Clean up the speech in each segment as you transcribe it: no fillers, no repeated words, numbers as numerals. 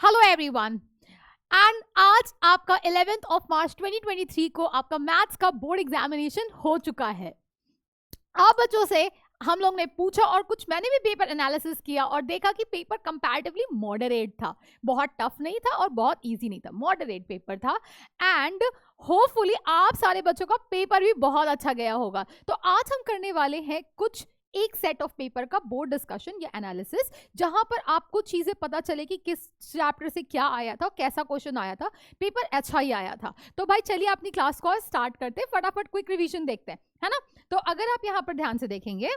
Hello everyone and आज आपका 11th of March 2023 को आपका मैथ्स का बोर्ड एग्जामिनेशन हो चुका है। आप बच्चों से हम लोग ने पूछा और कुछ मैंने भी पेपर एनालिसिस किया और देखा कि पेपर कंपैरेटिवली मॉडरेट था, बहुत टफ नहीं था और बहुत इजी नहीं था, मॉडरेट पेपर था एंड होपफुली आप सारे बच्चों का पेपर भी बहुत अच्छा गया होगा। तो आज हम करने वाले हैं कुछ एक सेट ऑफ पेपर का बोर्ड डिस्कशन या एनालिसिस, जहां पर आपको चीजें पता चले कि किस चैप्टर से क्या आया था, कैसा क्वेश्चन आया था, पेपर अच्छा ही आया था। तो भाई चलिए अपनी क्लास को स्टार्ट करते हैं, फटाफट क्विक रिवीजन देखते हैं, है ना। तो अगर आप यहाँ पर ध्यान से देखेंगे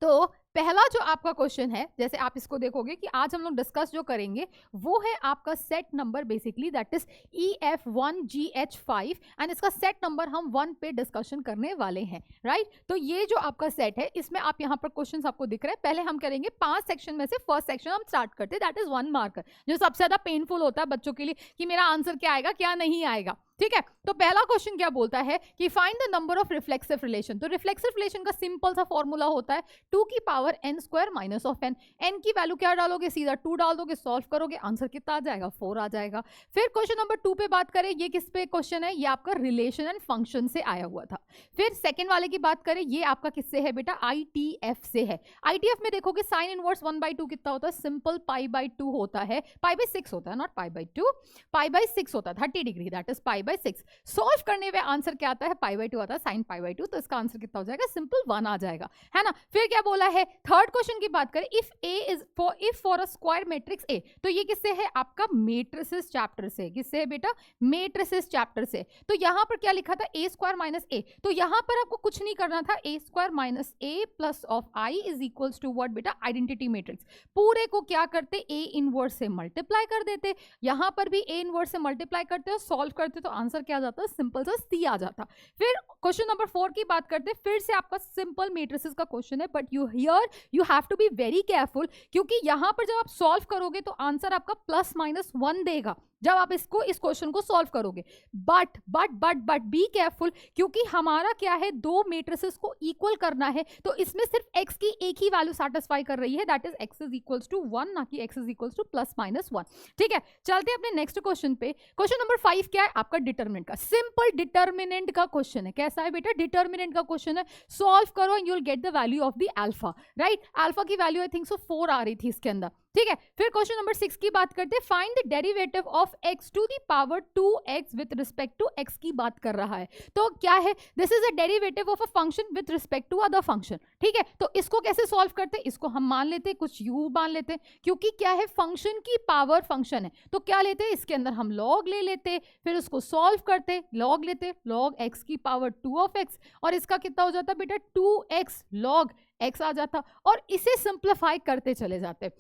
तो पहला जो आपका क्वेश्चन है, जैसे आप इसको देखोगे कि आज हम लोग डिस्कस जो करेंगे वो है आपका set number basically that is EF1GH5 and इसका सेट नंबर हम 1 पे डिस्कशन करने वाले हैं, राइट। तो ये जो आपका सेट है इसमें आप यहाँ पर क्वेश्चंस आपको दिख रहे हैं। पहले हम करेंगे 5 सेक्शन में से फर्स्ट सेक्शन हम स्टार्ट करते हैं, दैट इज 1 मार्कर, जो सबसे ज्यादा पेनफुल होता है बच्चों के लिए कि मेरा आंसर क्या आएगा क्या नहीं आएगा, ठीक है। तो पहला क्वेश्चन क्या बोलता है कि find the number of reflexive relation. तो रिफ्लेक्सिव रिलेशन का सिंपल सा फॉर्मूला होता है 2 की power n square minus of n। n की वैल्यू क्या डालोगे, सीधा 2 डाल दोगे, सॉल्व करोगे, आंसर कितना आ जाएगा, 4 आ जाएगा। फिर क्वेश्चन नंबर 2 पे बात करें, ये किस पे क्वेश्चन है, ये आपका रिलेशन एंड फंक्शन से आया हुआ था। फिर सेकंड वाले की बात करें, ये आपका किससे है बेटा, ITF से है। ITF में देखोगे साइन इनवर्स 1/2 कितना होता है, सिंपल π/2 होता है, π/6 होता है, नॉट π/2, π/6 होता है, 30 डिग्री, दैट इज π/6। सॉल्व करने में आंसर क्या आता है, π/2 आता है, साइन π/2, तो इसका आंसर कितना हो जाएगा, सिंपल 1 आ जाएगा, है ना। फिर क्या बोला है, थर्ड क्वेश्चन की बात करें, if for a square matrix A, तो ये किससे है, आपका मेट्रिसेस चैप्टर से। किससे है बेटा, मेट्रिसेस चैप्टर से। तो यहां पर क्या लिखा था, a स्क्वायर माइनस ए, तो यहां पर आपको कुछ नहीं करना था, a square minus A plus of I is equals to what बेटा, आइडेंटिटी मैट्रिक्स। पूरे को क्या करते, a इनवर्स से मल्टीप्लाई कर देते, यहां पर भी a इनवर्स से मल्टीप्लाई करते और सॉल्व करते, तो आंसर क्या आ जाता, सिंपल सा सी आ जाता। फिर क्वेश्चन नंबर 4 की बात करते, फिर से आपका सिंपल मैट्रिसेस का क्वेश्चन है, but you have to be very careful, क्योंकि यहां पर जब आप सॉल्व करोगे तो आंसर आपका +-1 देगा जब आप इस क्वेश्चन को सॉल्व करोगे। बट बी केयरफुल, क्योंकि हमारा क्या है, दो मैट्रिसेस को इक्वल करना है, तो इसमें सिर्फ x की एक ही वैल्यू सेटिस्फाई कर रही है, that is x is equals to 1, ना कि x इज इक्वल्स टू +-1, ठीक है। चलते हैं अपने नेक्स्ट क्वेश्चन पे। क्वेश्चन नंबर 5 क्या है, आपका डिटर्मिनेंट का, सिंपल डिटर्मिनेंट का क्वेश्चन है। कैसा है बेटा, डिटर्मिनेंट का क्वेश्चन है, सॉल्व करो and you will get the value of the alpha, right. Alpha की वैल्यू आई थिंक सो 4 आ रही थी इसके अंदर, ठीक है। फिर क्वेश्चन नंबर 6 की बात करते हैं, find the derivative of x to the power 2x with respect to x की बात कर रहा है। तो क्या है, this is a derivative of a function with respect to other function, ठीक है। तो इसको कैसे सॉल्व करते हैं, इसको हम मान लेते हैं कुछ u मान लेते हैं, क्योंकि क्या है, फंक्शन की पावर फंक्शन है, तो क्या लेते हैं, इसके अंदर हम log ले लेते, फिर उसको सॉल्व करते, log लेते, log x की पावर 2 ऑफ x, और इसका कितना हो जाता बेटा, 2x log x आ जाता, और इसे सिंप्लीफाई करते चले जाते।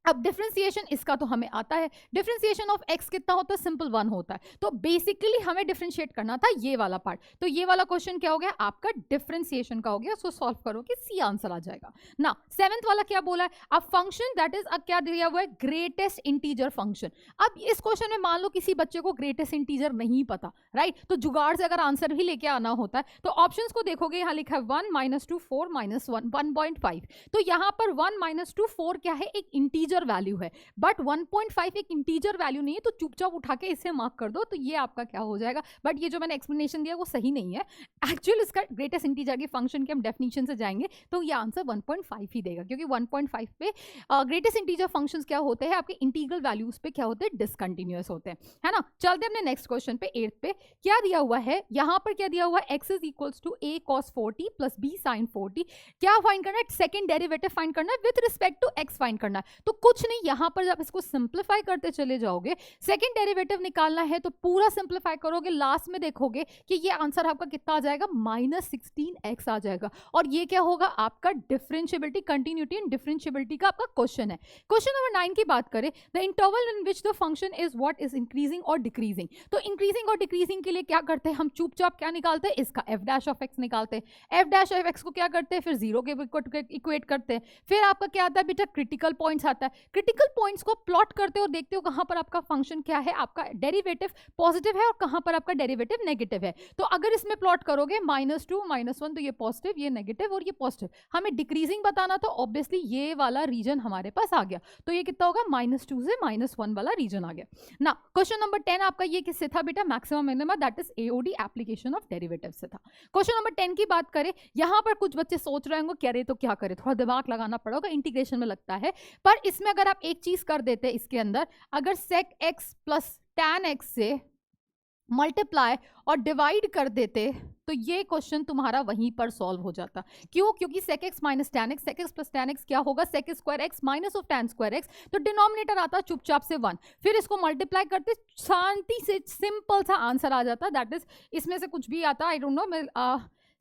अब डिफरेंशिएशन इसका तो हमें आता है, डिफरेंशिएशन ऑफ x कितना होता है, सिंपल 1 होता है। तो बेसिकली हमें डिफरेंशिएट करना था ये वाला पार्ट, तो ये वाला क्वेश्चन क्या हो गया, आपका डिफरेंशिएशन का हो गया, सो सॉल्व करोगे सी आंसर आ जाएगा ना। 7th वाला क्या बोला है, अ फंक्शन दैट इज क्या दिया हुआ है, ग्रेटेस्ट इंटीजर फंक्शन। अब इस क्वेश्चन में मान लो किसी बच्चे को ग्रेटेस्ट इंटीजर नहीं पता, राइट, तो जुगाड़ से अगर आंसर भी लेके आना होता है, तो ऑप्शंस को देखोगे, यहाँ लिखा है 1 -2 4 -1 1.5, तो यहाँ पर 1 -2 4 क्या है, एक इंटीजर वैल्यू है, बट 1.5 एक इंटीजर वैल्यू नहीं है, तो चुपचाप उठा के इसे मार्क कर दो, तो ये आपका क्या हो जाएगा। बट ये जो मैंने एक्सप्लेनेशन दिया वो सही नहीं है, एक्चुअल इसका ग्रेटेस्ट इंटीजर के फंक्शन के हम डेफिनेशन से जाएंगे तो ये आंसर 1.5 ही देगा, क्योंकि 1.5 पे ग्रेटेस्ट इंटीजर फंक्शंस क्या होते हैं, आपके इंटीग्रल वैल्यूज पे क्या होते हैं, डिसकंटिन्यूअस होते हैं, है ना। चलते हैं अपने नेक्स्ट क्वेश्चन पे, 8th पे क्या दिया हुआ है, यहाँ पर क्या दिया हुआ है, x is equals to a cos 40 plus b sin 40, क्या फाइंड करना है, सेकंड डेरिवेटिव फाइंड करना है with respect to x find करना है। तो कुछ नहीं, यहां पर जब इसको सिंप्लीफाई करते चले जाओगे, सेकंड डेरिवेटिव निकालना है, तो पूरा सिंप्लीफाई करोगे, लास्ट में देखोगे कि ये आंसर आपका कितना आ जाएगा, -16x आ जाएगा, और ये क्या होगा, आपका डिफरेंशिएबिलिटी, कंटिन्यूटी एंड डिफरेंशिएबिलिटी का आपका क्वेश्चन है। क्वेश्चन नंबर 9 की बात करें, the interval in which the function is what is increasing और डिक्रीजिंग। तो इंक्रीजिंग और डिक्रीजिंग के लिए क्या करते हैं, हम चुपचाप क्या निकालते हैं, इसका f' ऑफ x निकालते हैं, f' ऑफ x को क्या करते हैं, फिर 0 के इक्वेट करते हैं। फिर आपका क्या आता है बेटा, क्रिटिकल पॉइंट्स आता है, है। क्रिटिकल पॉइंट्स को प्लॉट करते हो, देखते हो कहाँ पर आपका फंक्शन क्या है, आपका डेरिवेटिव पॉजिटिव है और कहाँ पर आपका डेरिवेटिव नेगेटिव है। तो अगर इसमें प्लॉट करोगे -2 -1 तो ये पॉजिटिव, ये नेगेटिव और ये पॉजिटिव। हमें डिक्रीजिंग बताना तो ऑब्वियसली ये वाला रीजन हमारे पास आ गया, तो ये कितना होगा -2 से -1 वाला रीजन आ गया ना। क्वेश्चन नंबर 10 आपका ये किससे था बेटा, maximum minimum, that is AOD application of derivative से था। क्वेश्चन नंबर 10 की बात करें, यहां पर कुछ बच्चे सोच रहे होंगे क्या रे तो क्या करे, थोड़ा दिमाग लगाना पड़ेगा, इंटीग्रेशन में लगता है। पर इसमें अगर आप एक चीज कर देते इसके अंदर, अगर sec x plus tan x से मल्टीप्लाई और डिवाइड कर देते तो ये क्वेश्चन तुम्हारा वहीं पर सॉल्व हो जाता। क्यों? क्योंकि sec x minus tan x, sec x plus tan x क्या होगा, sec square x minus of tan square x, तो डिनोमिनेटर आता चुपचाप से 1, फिर इसको मल्टीप्लाई करते शांति से सिंपल सा आंसर आ जाता। दैट इज इसमें से कुछ भी आता, आई डोंट नो, मैं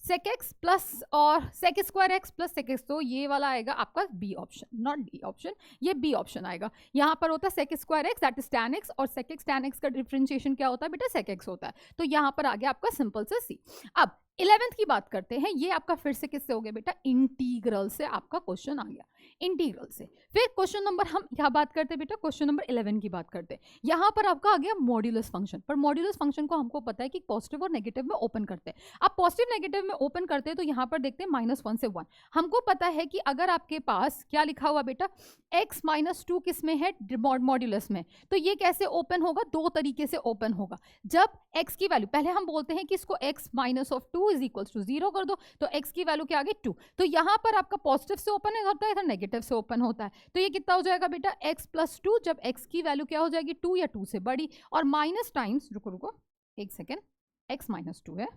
sec x प्लस और sec square x plus sec x, तो ये वाला आएगा आपका B option, not D option, ये बी ऑप्शन आएगा। यहाँ पर होता है sec square x that is tan x, और sec x tan x का डिफरेंशिएशन क्या होता है बेटा, sec x होता है। तो यहाँ पर आ गया आपका सिंपल से सी। अब 11th की बात करते हैं, ये आपका फिर से किससे हो गया बेटा, इंटीग्रल से आपका क्वेश्चन आ गया, इंटीग्रल से। फिर क्वेश्चन नंबर हम क्या बात करते हैं बेटा, क्वेश्चन नंबर 11 की बात करते हैं। यहाँ पर आपका आ गया मॉड्यूलस फंक्शन, पर मॉड्यूलस फंक्शन को हमको पता है कि पॉजिटिव और नेगेटिव में ओपन करते हैं। अब पॉजिटिव नेगेटिव में ओपन करते हैं तो यहाँ पर देखते हैं -1 से 1। हमको पता है कि अगर आपके पास क्या लिखा हुआ बेटा, x -2 किस में है, मॉड्यूलस में, तो ये कैसे ओपन होगा, दो तरीके से ओपन होगा। जब x की वैल्यू, पहले हम बोलते हैं कि इसको x minus of 2 is equal to 0 कर दो, तो x की वैल्यू क्या आ गई 2, तो यहाँ पर आपका पॉजिटिव से ओपन होता है, इधर नेगेटिव से ओपन होता है। तो ये कितना हो जाएगा बेटा, x प्लस 2, जब x की वैल्यू क्या हो जाएगी 2 या 2 से बड़ी, और माइनस टाइम्स, रुको एक सेकेंड, x -2 है,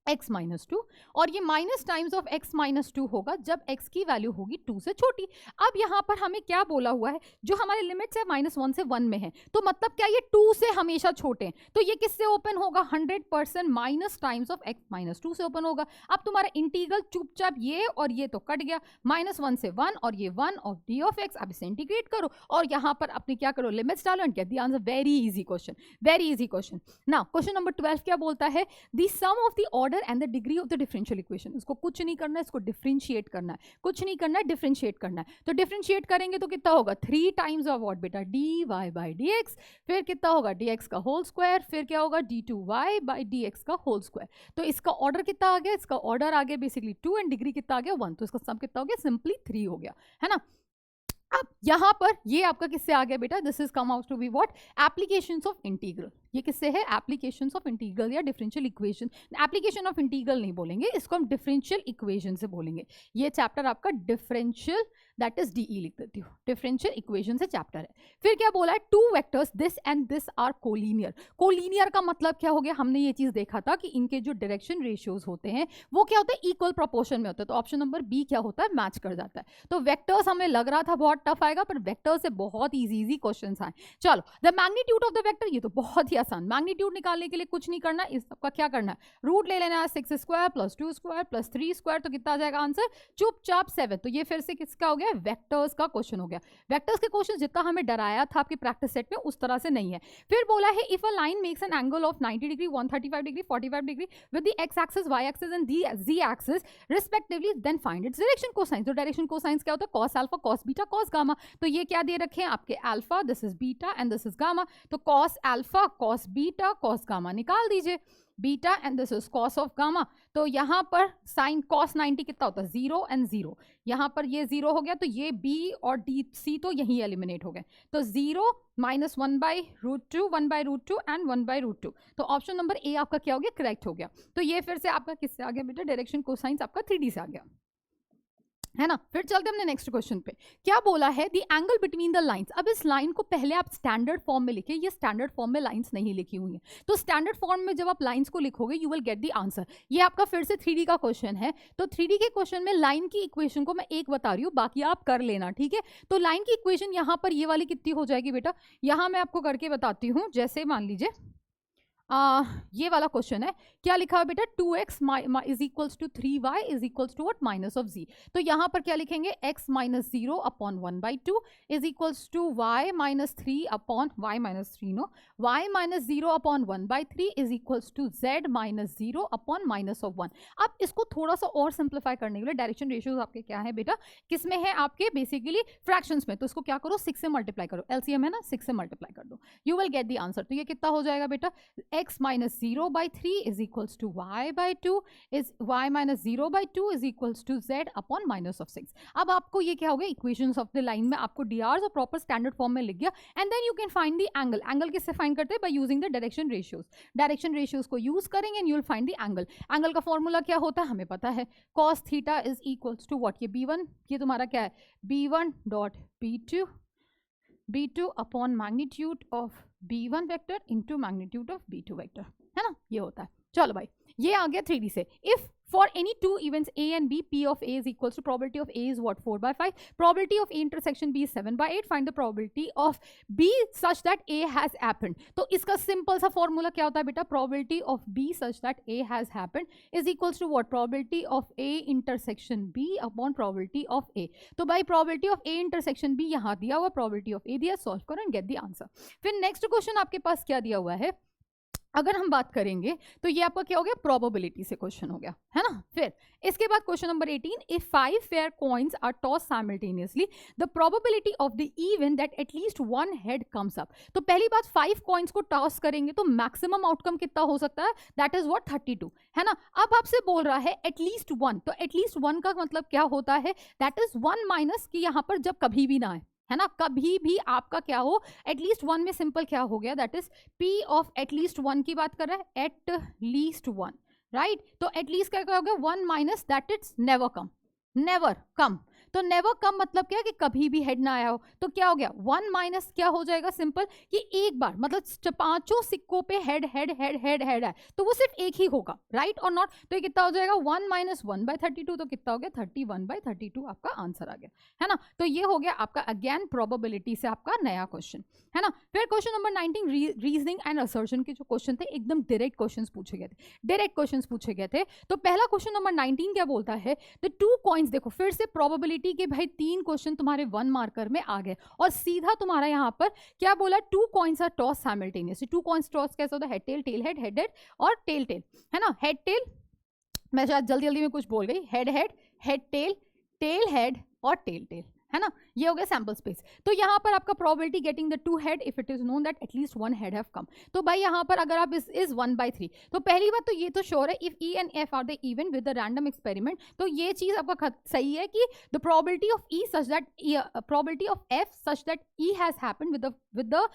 x -2, और ये माइनस टाइम्स ऑफ x -2 होगा जब x की वैल्यू होगी 2 से छोटी। अब यहाँ पर हमें क्या बोला हुआ है, जो हमारे लिमिट्स है -1 से 1 में है, तो मतलब क्या ये 2 से हमेशा छोटे हैं, तो ये किससे ओपन होगा, 100% माइनस टाइम्स ऑफ x -2 से ओपन होगा। अब तुम्हारा इंटीग्रल चुपचाप ये और ये तो कट गया, -1 से 1 और ये 1 ऑफ d ऑफ x। अब इसे इंटीग्रेट करो और यहाँ पर अपने क्या करो, लिमिट्स डालो and get the answer. Very easy question, very easy question. Now question number 12 क्या बोलता है, the sum of the order and the degree of the differential equation. इसको कुछ नहीं करना है, इसको डिफरेंशिएट करना है, कुछ नहीं करना है, डिफरेंशिएट करना है। तो डिफरेंशिएट करेंगे तो कितना होगा, 3 टाइम्स ऑफ व्हाट बेटा, dy बाई dx, फिर कितना होगा dx का होल स्क्वायर, फिर क्या होगा d2y बाई dx का होल स्क्वायर। तो इसका ऑर्डर कितना आ गया, इसका ऑर्डर आ गया बेसिकली 2 एंड डिग्री कितना आ गया 1, तो इसका सम कितना हो गया, सिंपली 3 हो गया, है ना। अब यहां पर ये आपका किससे आ गया बेटा, this is come out to be what, applications of integral. ये किससे है, एप्लीकेशंस ऑफ इंटीग्रल या differential equation. Application of integral नहीं बोलेंगे इसको, हम डिफरेंशियल इक्वेशन से बोलेंगे। ये चैप्टर आपका डिफरेंशियल, दैट इज डीई लिख देती हूँ, डिफरेंशियल इक्वेशन से चैप्टर है। फिर क्या बोला है, 2 vectors this and this are collinear. Collinear का मतलब क्या हो गया, हमने ये चीज देखा था कि इनके जो डायरेक्शन रेशियोज होते हैं वो क्या होता है, इक्वल प्रोपोर्शन में होता है। तो ऑप्शन नंबर बी क्या होता है, मैच कर जाता है। तो वेक्टर्स हमें लग रहा था बहुत टफ आएगा, पर वेक्टर से बहुत इजी क्वेश्चंस आए। चलो, the magnitude of the vector, ये तो बहुत ही आसान। मैग्नीट्यूड निकालने के लिए कुछ नहीं करना, इस सबका क्या करना है, रूट ले लेना है, 6 square plus 2 square plus 3 square, तो कितना आ जाएगा आंसर, चुपचाप 7। तो ये फिर से किसका हो गया, वेक्टर्स का क्वेश्चन हो गया। वेक्टर्स के क्वेश्चन जितना हमें डराया था आपके प्रैक्टिस सेट में उस तरह से नहीं है। फिर बोला है, if a line makes an angle of 90 degree, 135 degree, 45 degree with the x axis, y axis and the z axis respectively, then find its direction cosine. तो डायरेक्शन कोसाइन क्या होता है, cos alpha, cos beta, cos gamma. तो ये क्या दे रखे हैं आपके, alpha, this is beta and this is gamma. तो cos alpha, cos beta, cos gamma निकाल दीजिए, beta and this is cos of gamma. तो यहाँ पर साइन कॉस 90 कितना होता है, 0 एंड 0, यहाँ पर ये 0 हो गया, तो ये बी और डी सी तो यहीं एलिमिनेट हो गए। तो 0 माइनस 1/√2, 1/√2 एंड 1/√2। तो ऑप्शन नंबर ए आपका क्या हो गया, करेक्ट हो गया। तो ये फिर से आपका किससे आ गया बेटा, डायरेक्शन कोसाइन आपका 3D से आ गया, है ना। फिर चलते हमने नेक्स्ट क्वेश्चन पे, क्या बोला है, the angle between the lines. अब इस लाइन को पहले आप स्टैंडर्ड फॉर्म में लिखे, ये स्टैंडर्ड फॉर्म में लाइंस नहीं लिखी हुई है। तो स्टैंडर्ड फॉर्म में जब आप लाइंस को लिखोगे you will get the answer. ये आपका फिर से 3D का क्वेश्चन है, तो 3D के क्वेश्चन में लाइन की इक्वेशन को मैं एक बता रही हूँ, बाकी आप कर लेना, ठीक है। तो लाइन की इक्वेशन यहाँ पर ये वाली कितनी हो जाएगी बेटा, यहाँ मैं आपको करके बताती हूँ। जैसे मान लीजिए ये वाला क्वेश्चन है, क्या लिखा है बेटा 2x is equals to 3y is equals to what minus of z। तो यहाँ पर क्या लिखेंगे x minus 0 upon 1/2 is equals to y minus 3 upon y minus 3 no y minus 0 upon 1/3 is equals to z minus 0 upon minus of 1। अब इसको थोड़ा सा और सिंप्लीफाई करने के लिए डायरेक्शन रेशियोज आपके क्या है बेटा, किसमें है आपके बेसिकली फ्रैक्शंस में, तो इसको क्या करो 6 से मल्टीप्लाई करो, एलसीएम है ना 6 से मल्टीप्लाई कर दो, you will get the answer. तो ये कितना हो जाएगा बेटा, x minus 0/3 is equals to y/2 is y minus 0/2 is equals to z upon minus of 6। अब आपको ये क्या हो गया, इक्वेशंस ऑफ द लाइन में आपको drs और प्रॉपर स्टैंडर्ड फॉर्म में लिख गया। And then you can find the angle. Angle किससे फाइंड करते हैं, by using the direction ratios. Direction ratios को यूज करेंगे and you will find the angle. Angle का फॉर्मूला क्या होता है हमें पता है, cos theta is equals to what, ये b1, ये तुम्हारा क्या है b1 dot b2 upon magnitude of b1 vector into magnitude of b2 vector, है ना, ये होता है। चलो भाई ये आ गया 3D से। If for any two events A and B, P of A is equals to probability of A is what 4/5, probability of A intersection B is 7/8, find the probability of B such that A has happened। तो इसका simple सा formula क्या होता है बेटा, probability of B such that A has happened is equals to what, probability of A intersection B upon probability of A। तो भाई probability of A intersection B यहाँ दिया हुआ, probability of A दिया, सॉल्व करो एंड गेट द आंसर। फिर next question आपके पास क्या दिया हुआ है, अगर हम बात करेंगे तो ये आपका क्या हो गया, प्रोबेबिलिटी से क्वेश्चन हो गया, है ना। फिर इसके बाद question number 18, if 5 fair coins are toss simultaneously the probability of the event that at least one head comes up. तो पहली बात 5 कॉइन्स को टॉस करेंगे तो मैक्सिमम आउटकम कितना हो सकता है, दैट इज व्हाट 32, है ना। अब आपसे बोल रहा है एटलीस्ट वन, तो एटलीस्ट वन का मतलब क्या होता है, दैट इज 1 माइनस की यहाँ पर जब कभी भी ना आए, है ना, कभी भी आपका क्या हो, एटलीस्ट वन में सिंपल क्या हो गया, that is P of at least one की बात कर रहा है, एट लीस्ट वन, राइट। तो एटलीस्ट क्या हो गया 1 minus that it's never come, never come. तो नेवर कम मतलब क्या कि कभी भी हेड ना आया हो, तो क्या हो गया 1 माइनस क्या हो जाएगा, सिंपल कि एक बार मतलब पांचों सिक्कों पे head head head head head है तो वो सिर्फ एक ही होगा, राइट और नॉट। तो ये कितना हो जाएगा 1 माइनस 1/32, तो कितना हो गया 31/32 आपका आंसर आ गया, है ना। तो ये हो गया आपका अगेन प्रोबेबिलिटी से आपका नया क्वेश्चन, है ना। फिर question number 19 reasoning and assertion के जो क्वेश्चन थे एकदम डायरेक्ट क्वेश्चंस पूछे गए थे, डायरेक्ट क्वेश्चंस पूछे गए थे। तो पहला क्वेश्चन नंबर 19 क्या बोलता है, द 2 कॉइन्स, देखो फिर से प्रोबेबिलिटी के भाई 3 क्वेश्चन तुम्हारे 1 मार्कर में आ गए और सीधा तुम्हारा यहाँ पर क्या बोला, 2 coins are toss simultaneously. 2 coins toss कैसे होता है, head tail, tail head, head head और टेल टेल, है ना। हेड टेल, मैं शायद जल्दी जल्दी में कुछ बोल गई, head head, head tail, tail head और टेल टेल, है ना। ये हो गया सैंपल स्पेस। तो यहाँ पर आपका probability getting the 2 head if it is known that at least 1 head have come. तो भाई यहाँ पर अगर आप इज 1/3, तो पहली बात तो ये तो श्योर है, if E and F are the event with the random experiment, तो ये चीज आपका सही है कि the probability of E such that probability of F such that E has happened with the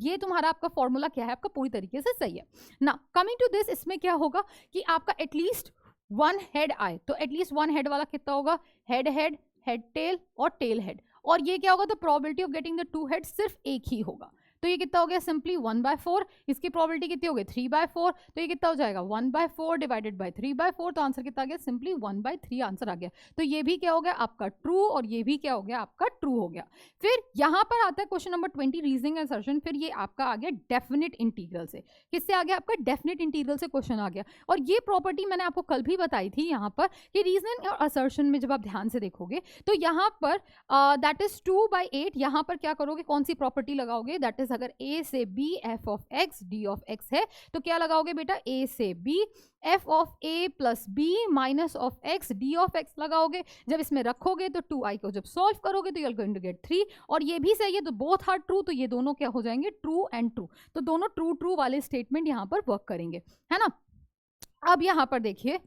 ये तुम्हारा आपका फॉर्मूला क्या है आपका पूरी तरीके से सही है ना। कमिंग टू दिस, इसमें क्या होगा कि आपका एटलीस्ट 1 हेड आए, तो एटलीस्ट 1 हेड वाला कितना होगा, हेड हेड, हेड टेल और टेल हेड, और ये क्या होगा, तो probability of getting the 2 head सिर्फ एक ही होगा। तो ये कितना हो गया, सिंपली 1/4, इसकी प्रोबेबिलिटी कितनी हो गई 3/4, तो ये कितना हो जाएगा 1/4 डिवाइडेड बाय 3/4, तो आंसर कितना आ गया, सिंपली 1/3 आंसर आ गया। तो ये भी क्या हो गया आपका ट्रू और ये भी क्या हो गया आपका ट्रू हो गया। फिर यहाँ पर आता है question number 20 reasoning and assertion. फिर ये आपका आ गया डेफिनेट इंटीग्रल से, किससे आ गया आपका डेफिनेट इंटीग्रल से क्वेश्चन आ गया। और ये प्रॉपर्टी मैंने आपको कल भी बताई थी यहाँ पर कि रीजनिंग और असर्शन में जब आप ध्यान से देखोगे तो यहाँ पर दैट इज 2/8, यहाँ पर क्या करोगे, कौन सी प्रॉपर्टी लगाओगे, दैट इज अगर A से B f of x d of x है तो क्या लगाओगे बेटा, A से B f of A plus B minus of x d of x लगाओगे। जब इसमें रखोगे तो 2i को जब सॉल्व करोगे तो you are going to get 3, और ये भी सही है, तो बोथ आर ट्रू, तो ये दोनों क्या हो जाएंगे, ट्रू एंड ट्रू। तो दोनों ट्रू ट्रू वाले स्टेटमेंट यहाँ पर वर्क करेंगे, है ना। अब यहाँ पर देखिए,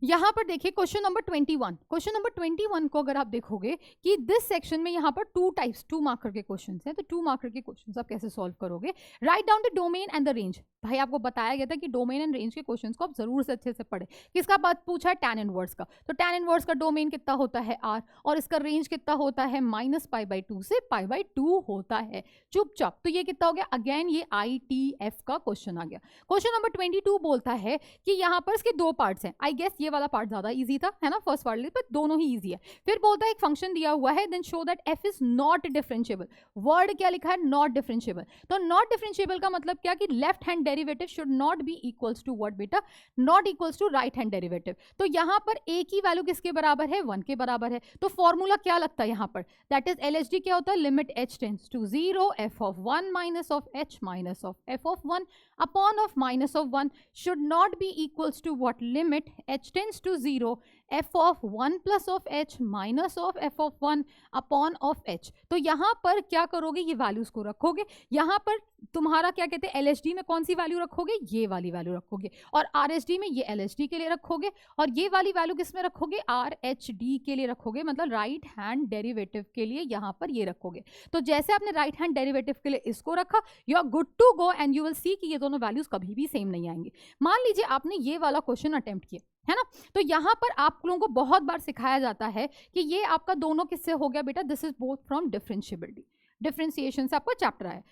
यहाँ पर देखिए क्वेश्चन नंबर 21, क्वेश्चन नंबर 21 को अगर आप देखोगे कि दिस सेक्शन में यहाँ पर 2 मार्कर के क्वेश्चन हैं, तो 2 मार्कर के क्वेश्चन आप कैसे सॉल्व करोगे, write down the domain and the range. भाई आपको बताया गया था कि डोमेन एंड रेंज के क्वेश्चन को आप जरूर से अच्छे से पढ़े। किसका बात पूछा है, tan इनवर्स का, तो tan इनवर्स का डोमेन कितना होता है r, और इसका रेंज कितना होता है -π/2 से π/2 होता है, चुपचाप। तो ये कितना हो गया, अगेन ये ITF का क्वेश्चन आ गया। क्वेश्चन नंबर 22 बोलता है कि यहाँ पर इसके 2 पार्ट्स हैं, आई गेस ये वाला पार्ट ज्यादा इजी था, है ना, फर्स्ट वाले, पर दोनों ही इजी है। फिर बोलता है एक फंक्शन दिया हुआ है, then show that f is not differentiable. Word क्या लिखा है, नॉट डिफरेंशिएबल। तो नॉट डिफरेंशिएबल का मतलब क्या कि left hand derivative should not be equals to what बेटा, not equals to right hand derivative. तो यहाँ पर ए की वैल्यू किसके बराबर है, 1 के बराबर है। तो फॉर्मूला क्या लगता है यहाँ पर, दैट इज एलएचडी क्या होता है, limit h tends to 0 f of 1 minus of h minus of f of 1 upon of minus of 1 should not be equals to what, limit h tends to 0 f of 1 plus of h minus of f of 1 upon of h। तो यहाँ पर क्या करोगे, ये values को रखोगे। यहाँ पर तुम्हारा क्या कहते हैं, एलएचडी में कौन सी वैल्यू रखोगे, ये वाली वैल्यू रखोगे, और आरएचडी में ये एलएचडी के लिए रखोगे, और ये वाली वैल्यू किस में रखोगे, आरएचडी के लिए रखोगे, मतलब राइट हैंड डेरिवेटिव के लिए यहाँ पर ये रखोगे। तो जैसे आपने राइट हैंड डेरिवेटिव के लिए इसको रखा, you are good to go, and you will see कि ये दोनों वैल्यूज कभी भी सेम नहीं आएंगी। मान लीजिए आपने ये वाला क्वेश्चन अटेम्प्ट किया, है ना, तो यहाँ पर आप लोगों को बहुत बार सिखाया जाता है कि ये आपका दोनों किससे हो गया बेटा, this is both from differentiability, differentiation से आपका चैप्टर है,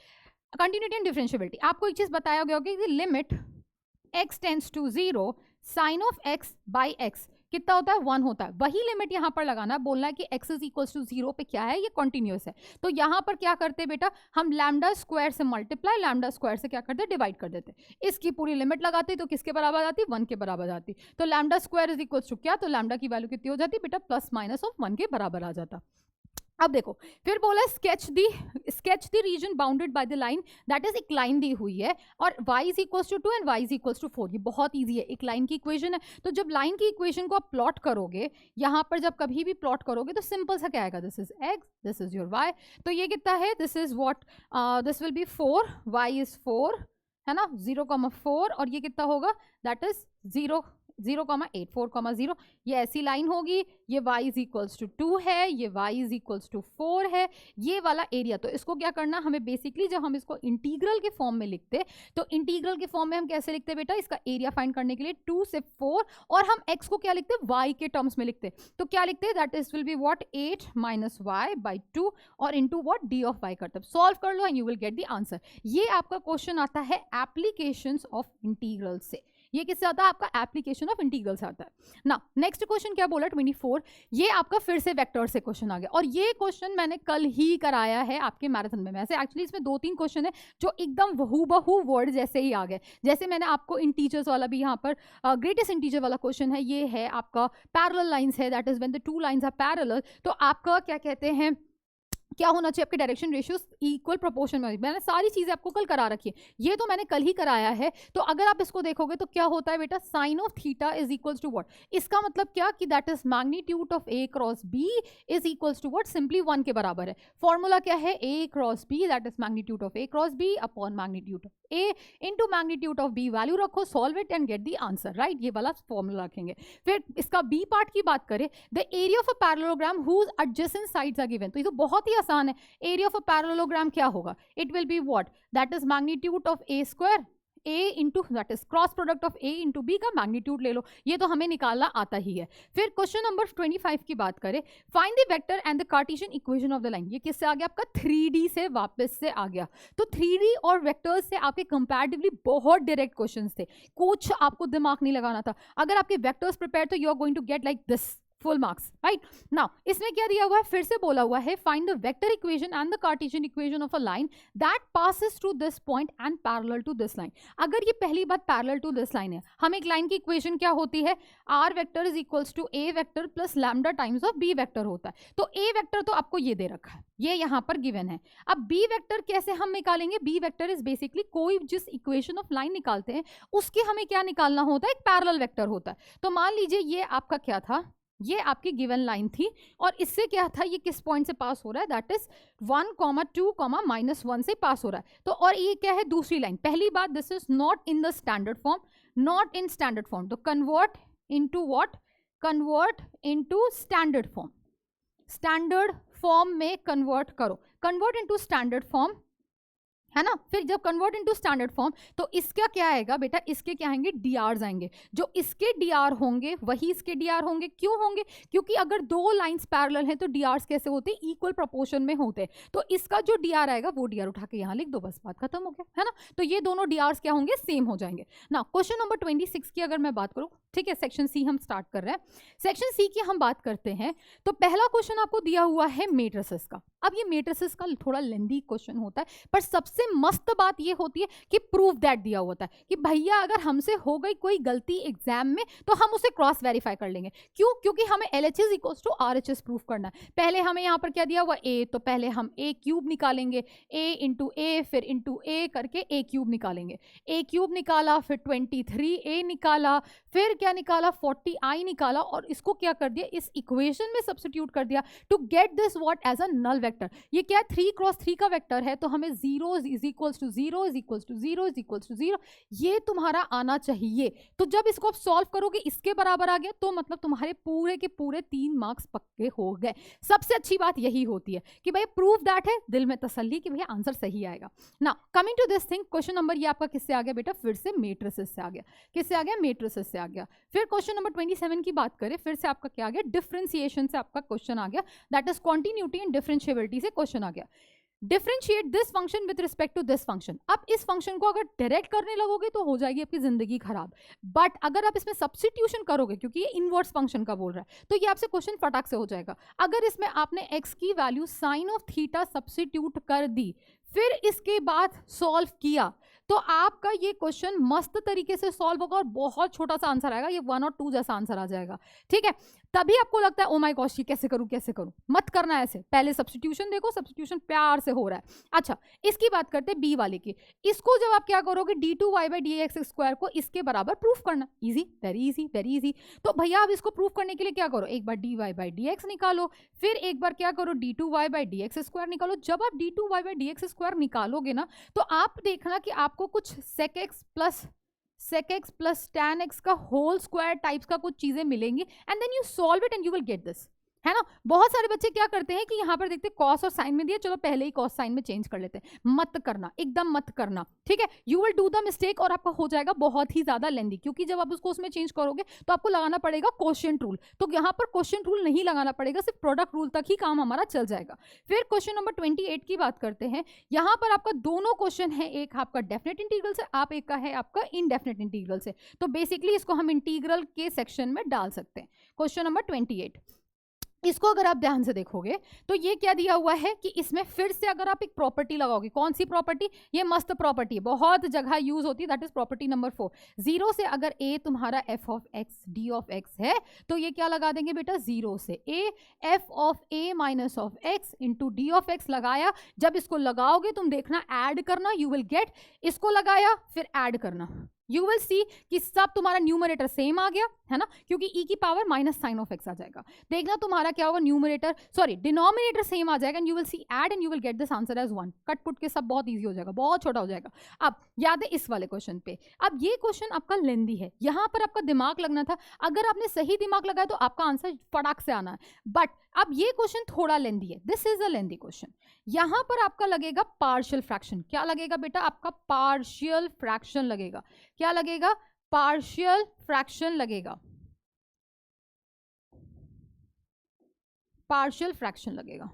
कंटिन्यूटी एंड डिफरेंशिएबिलिटी। आपको एक चीज बताया गया होगा कि limit x tends to 0 sine of x by x कितना होता है, 1 होता है। वही लिमिट यहाँ पर लगाना, बोलना है कि x इज इक्वल्स टू 0 पे क्या है, ये कॉन्टिन्यूस है। तो यहाँ पर क्या करते हैं बेटा, हम लैम्डा स्क्वायर से मल्टीप्लाई, लैम्डा स्क्वायर से क्या करते हैं, डिवाइड कर देते। इसकी पूरी लिमिट लगाते तो किसके बराबर आती, 1 के बराबर आती। तो lambda square is equals to क्या, तो लैम्डा की वैल्यू कितनी हो जाती बेटा, प्लस माइनस ऑफ 1 के बराबर आ जाता। अब देखो फिर बोला sketch the region bounded by the line, that is एक लाइन दी हुई है और y is equals to 2 and y is equals to 4। ये बहुत इजी है, एक लाइन की इक्वेशन है। तो जब लाइन की इक्वेशन को आप प्लॉट करोगे, यहाँ पर जब कभी भी प्लॉट करोगे तो सिंपल सा क्या आएगा, this is x, this is your y। तो ये कितना है, this is what, this will be 4, y is 4, है ना, 0,4, और ये कितना होगा, दैट इज 0,8, 4,0। ये ऐसी लाइन होगी, ये y इज इक्वल्स टू 2 है, ये y इज इक्वल्स टू 4 है, ये वाला एरिया। तो इसको क्या करना हमें, बेसिकली जब हम इसको इंटीग्रल के फॉर्म में लिखते, तो इंटीग्रल के फॉर्म में हम कैसे लिखते बेटा, इसका एरिया फाइंड करने के लिए 2 से 4, और हम x को क्या लिखते, y के टर्म्स में लिखते। तो क्या लिखते, that is will be what, 8 minus y by 2 और into what, d of y करते। सॉल्व कर लो and you will get the answer. ये आपका क्वेश्चन आता है एप्लीकेशंस ऑफ इंटीग्रल से। ये किससे आता है, आपका एप्लीकेशन ऑफ इंटीग्रल से आता है ना। नेक्स्ट क्वेश्चन क्या बोला, 24। ये आपका फिर से वेक्टर से क्वेश्चन आ गया, और ये क्वेश्चन मैंने कल ही कराया है आपके मैराथन में। वैसे एक्चुअली इसमें 2-3 क्वेश्चन है जो एकदम हूबहू वर्ड जैसे ही आ गए। जैसे मैंने आपको इंटीजर्स वाला भी यहाँ पर ग्रेटेस्ट इंटीजर वाला क्वेश्चन है, ये है आपका पैरेलल लाइंस है, that is when the two lines are parallel. तो आपका क्या कहते हैं, क्या होना चाहिए, आपके डायरेक्शन रेशियोज इक्वल प्रोपोर्शन में। मैंने सारी चीजें आपको कल करा रखी है, ये तो मैंने कल ही कराया है। तो अगर आप इसको देखोगे तो क्या होता है बेटा, sine of theta is equals to what, इसका मतलब क्या कि that is magnitude of a cross b is equals to what, simply 1 के बराबर है। फॉर्मूला क्या है, a cross b, that is magnitude of a cross b upon magnitude of A into magnitude of b. Value रखो, solve it and get the answer, right. ये वाला formula रखेंगे। फिर इसका बी पार्ट की बात करें, the area of a parallelogram whose adjacent sides are given. तो ये तो बहुत ही आसान है। एरिया ऑफ अ पैरेललोग्राम क्या होगा, it will be what, that is magnitude of A square, A into that is cross product of A into B का magnitude ले लो। ये तो हमें निकालना आता ही है। फिर क्वेश्चन नंबर 25 की बात करें, find the vector and the cartesian equation of the line. ये किससे आ गया, आपका 3D से वापस से आ गया। तो 3D और वेक्टर्स से आपके कंपैरेटिवली बहुत डायरेक्ट क्वेश्चंस थे, कुछ आपको दिमाग नहीं लगाना था। अगर आपके वेक्टर्स प्रिपेयर, तो you are going to get like this full marks, right. Now इसमें क्या दिया हुआ है, फिर से बोला हुआ है, find the vector equation and the cartesian equation of a line that passes through this point and parallel to this line. अगर ये पहली बात पैरेलल टू दिस लाइन है, हम एक लाइन की इक्वेशन क्या होती है, r vector is equals to a vector plus lambda times of b vector होता है। तो ए वेक्टर तो आपको ये दे रखा है, ये यहाँ पर गिवन है। अब बी वेक्टर कैसे हम निकालेंगे, बी वेक्टर इज बेसिकली कोई जिस इक्वेशन ऑफ लाइन निकालते हैं उसके हमें क्या निकालना होता है, एक पैरेलल वेक्टर होता है। तो मान लीजिए ये आपका क्या था, ये आपकी गिवन लाइन थी, और इससे क्या था, ये किस पॉइंट से पास हो रहा है, दैट इज 1, 2, -1 से पास हो रहा है। तो और ये क्या है, दूसरी लाइन। पहली बात, this is not in the standard form, not in standard form. तो convert into what, convert into standard form, standard form में कन्वर्ट करो, कन्वर्ट इनटू स्टैंडर्ड फॉर्म। है ना। फिर जब कन्वर्ट इनटू स्टैंडर्ड फॉर्म तो इसका क्या आएगा बेटा, इसके क्या आएंगे, डीआर आएंगे। जो इसके डीआर होंगे वही इसके डीआर होंगे। क्यों होंगे? क्योंकि अगर दो लाइंस पैरेलल हैं तो डीआर्स कैसे होते हैं, इक्वल प्रोपोर्शन में होते हैं। तो इसका जो डीआर आएगा वो डीआर उठा के यहाँ लिख दो, बस बात खत्म हो गया, है ना। तो ये दोनों डीआर्स क्या होंगे, सेम हो जाएंगे ना। क्वेश्चन नंबर 26 की अगर मैं बात करूं, ठीक है, सेक्शन सी हम स्टार्ट कर रहे हैं। सेक्शन सी की हम बात करते हैं तो पहला क्वेश्चन आपको दिया हुआ है मेट्रिसेस का। अब ये मेट्रिसेस का थोड़ा लेंदी क्वेश्चन होता है, पर सबसे मस्त बात ये होती है कि प्रूफ दैट दिया होता है कि भैया अगर हमसे हो गई कोई गलती एग्जाम में तो हम उसे क्रॉस वेरीफाई कर लेंगे। क्यों? क्योंकि हमें LHS equals to RHS proof करना है। पहले हमें यहाँ पर क्या दिया हुआ, a, तो पहले हम a क्यूब निकालेंगे, a इंटू ए, फिर इंटू ए करके a क्यूब निकालेंगे। a क्यूब निकाला, फिर 23a निकाला, फिर क्या निकाला, 40i निकाला, और इसको क्या कर दिया, इस इक्वेशन में सब्स्टिट्यूट कर दिया to get this what as a null vector. ये क्या है, 3 क्रॉस 3 का वेक्टर है, तो हमें 0 is equals to 0 is equals to 0 is equals to 0 ये तुम्हारा आना चाहिए। तो जब इसको आप सॉल्व करोगे इसके बराबर आ गया, तो मतलब तुम्हारे पूरे के पूरे 3 मार्क्स पक्के हो गए। सबसे अच्छी बात यही होती है कि भाई प्रूफ दैट है, दिल में तसल्ली कि भैया आंसर सही आएगा ना। Coming to this thing, question number ये आपका किससे आ गया बेटा, फिर से मेट्रिसेस से आ गया। किससे आ गया, मेट्रिसेस से आ गया। फिर क्वेश्चन नंबर 27 की बात करें, फिर से आपका क्या आ गया, डिफरेंशिएशन से आपका क्वेश्चन आ गया, that is continuity and differentiability से क्वेश्चन आ गया। Differentiate this function with respect to this function. अब इस फंक्शन को अगर डायरेक्ट करने लगोगे तो हो जाएगी आपकी जिंदगी खराब, बट अगर आप इसमें सब्स्टिट्यूशन करोगे, क्योंकि ये इनवर्स फंक्शन का बोल रहा है, तो ये आपसे क्वेश्चन फटाक से हो जाएगा। अगर इसमें आपने x की value sine of theta substitute कर दी, फिर इसके बाद सॉल्व किया, तो आपका ये क्वेश्चन मस्त तरीके से सॉल्व होगा और बहुत छोटा सा आंसर आएगा, ये 1 और 2 जैसा आंसर आ जाएगा, ठीक है। तभी आपको लगता है ओ माय गॉश ये कैसे करूं कैसे करूं, मत करना ऐसे। पहले सब्स्टिट्यूशन देखो, सब्स्टिट्यूशन प्यार से हो रहा है। अच्छा, इसकी बात करते हैं बी वाले की। इसको जब आप क्या करोगे, d2y/dx² को इसके बराबर प्रूफ करना, easy, very easy, very easy. तो भैया अब इसको प्रूफ करने के लिए क्या करो, एक बार dy/dx निकालो, फिर एक बार क्या करो, d2y/dx² निकालो। जब आप d2y/dx² निकालोगे ना, तो आप देखना कि आपको कुछ sec x plus tan x का होल स्क्वायर टाइप्स का कुछ चीजें मिलेंगी, and then you solve it and you will get this, है ना। बहुत सारे बच्चे क्या करते हैं कि यहाँ पर देखते कॉस और साइन में दिया, चलो पहले ही कॉस साइन में चेंज कर लेते हैं। मत करना, एकदम मत करना, ठीक है। You will do the mistake और आपका हो जाएगा बहुत ही ज्यादा लेंदी, क्योंकि जब आप उसको उसमें चेंज करोगे तो आपको लगाना पड़ेगा क्वोशिएंट रूल। तो यहाँ पर क्वोशिएंट रूल नहीं लगाना पड़ेगा, सिर्फ प्रोडक्ट रूल तक ही काम हमारा चल जाएगा। फिर क्वेश्चन नंबर 28 की बात करते हैं। यहाँ पर आपका दोनों क्वेश्चन है, एक आपका डेफिनेट इंटीग्रल से, आप एक का है आपका इनडेफिनेट इंटीग्रल से। तो बेसिकली इसको हम इंटीग्रल के सेक्शन में डाल सकते हैं। क्वेश्चन नंबर 28, इसको अगर आप ध्यान से देखोगे तो ये क्या दिया हुआ है कि इसमें फिर से अगर आप एक प्रॉपर्टी लगाओगे, कौन सी प्रॉपर्टी, ये मस्त प्रॉपर्टी बहुत जगह यूज होती है, दैट इज प्रॉपर्टी नंबर 4। 0 से अगर a तुम्हारा f of x d of x है, तो ये क्या लगा देंगे बेटा, 0 से a f of a minus of x into d of x लगाया। जब इसको लगाओगे तुम देखना ऐड करना, यू विल गेट, इसको लगाया फिर ऐड करना, यू विल सी कि सब तुम्हारा न्यूमरेटर सेम आ गया, है ना, क्योंकि e की power minus sine of x आ जाएगा। देखना तुम्हारा क्या होगा, न्यूमरेटर सॉरी डिनोमिनेटर सेम आ जाएगा, and you will see add and you will get this answer as 1। Cut put के सब बहुत इजी हो जाएगा, बहुत छोटा हो जाएगा। अब याद है इस वाले क्वेश्चन पे, अब ये क्वेश्चन आपका लेंदी है, यहाँ पर आपका दिमाग लगना था। अगर आपने सही दिमाग लगाया तो आपका आंसर फटाक से आना है, बट अब ये क्वेश्चन थोड़ा लेंदी है, this is a lengthy question. यहाँ पर आपका लगेगा पार्शियल फ्रैक्शन। क्या लगेगा बेटा, आपका पार्शियल फ्रैक्शन लगेगा। क्या लगेगा, पार्शियल फ्रैक्शन लगेगा, पार्शियल फ्रैक्शन लगेगा,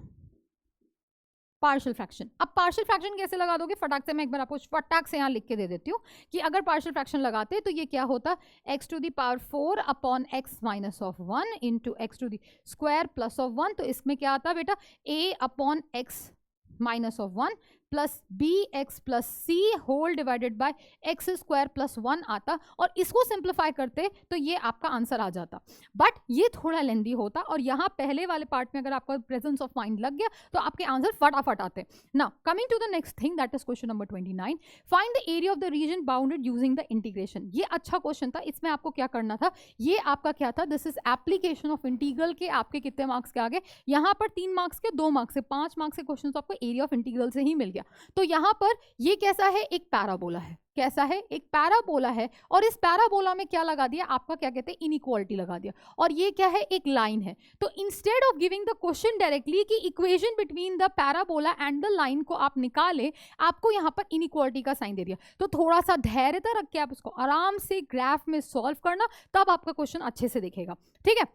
पार्शियल फ्रैक्शन। अब पार्शियल फ्रैक्शन कैसे लगा दोगे, फटाक से मैं एक बार आपको फटाक से यहाँ लिख के दे देती हूँ कि अगर पार्शियल फ्रैक्शन लगाते तो ये क्या होता, x to the power 4 upon x minus of 1 into x to the square plus of 1। तो इसमें क्या आता बेटा, a upon x minus of 1 plus b x plus c whole divided by x square plus 1 आता, और इसको simplify करते तो ये आपका आंसर आ जाता। बट ये थोड़ा लेंदी होता, और यहाँ पहले वाले पार्ट में अगर आपका प्रेजेंस ऑफ माइंड लग गया तो आपके आंसर फटाफट आते। Now coming to the next thing, that is question number 29, find the area of the region bounded using the integration. ये अच्छा क्वेश्चन था, इसमें आपको क्या करना था, ये आपका क्या था, this is application of integral के आपके कितने मार्क्स के आगे, यहाँ पर 3 मार्क्स के 2 मार्क्स से 5 मार्क्स के क्वेश्चन आपको एरिया ऑफ इंटीग्रल से ही मिल गया। क्या? तो यहाँ पर ये कैसा है, एक पैराबोला है, कैसा है, एक पैराबोला है, और इस पैराबोला में क्या लगा दिया आपका, क्या कहते हैं, इनइक्वालिटी लगा दिया, और ये क्या है, एक लाइन है। तो instead of giving the question directly कि equation between the parabola and the line को आप निकाले, आपको यहाँ पर इनइक्वालिटी का साइन दे दिया। तो थोड़ा सा धैर्यता रख के आप इसको आराम से ग्राफ में सॉल्व करना, तब आपका क्वेश्चन अच्छे से दिखेगा, ठीक है।